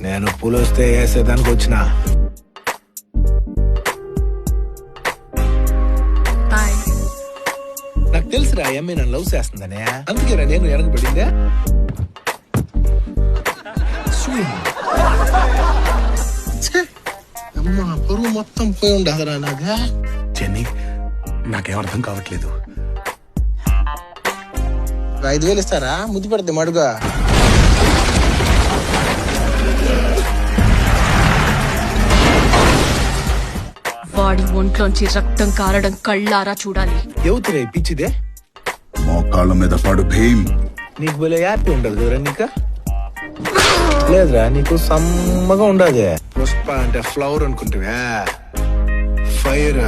నేను పులొస్తే వేసేదానికి వచ్చిన. బాయ్. నాకు తెలుసురా అమ్మాయి నన్ను లవ్ చేస్తుందనే, అందుకేరా నేను వెనకబడిందే. అమ్మా పరువు మొత్తం పోయి ఉండదురా నాగా. చెన్నీ నాకేం అర్థం కావట్లేదు. 5,000 ఇస్తారా? ముద్దు పెడితే మడుగా. వాడి ఒంట్లోంచి రక్తం కారడం కళ్ళారా చూడాలి. ఎవతురా పిచ్చిదే? మోకాళ్ళ మీద పడు భీమ్. నీకు భలే హ్యాపీ ఉండదు కదరా నీకు? లేదురా నీకు సమ్మగా ఉండదు. పుష్ప అంటే ఫ్లవర్ అనుకుంటావా? ఫైర్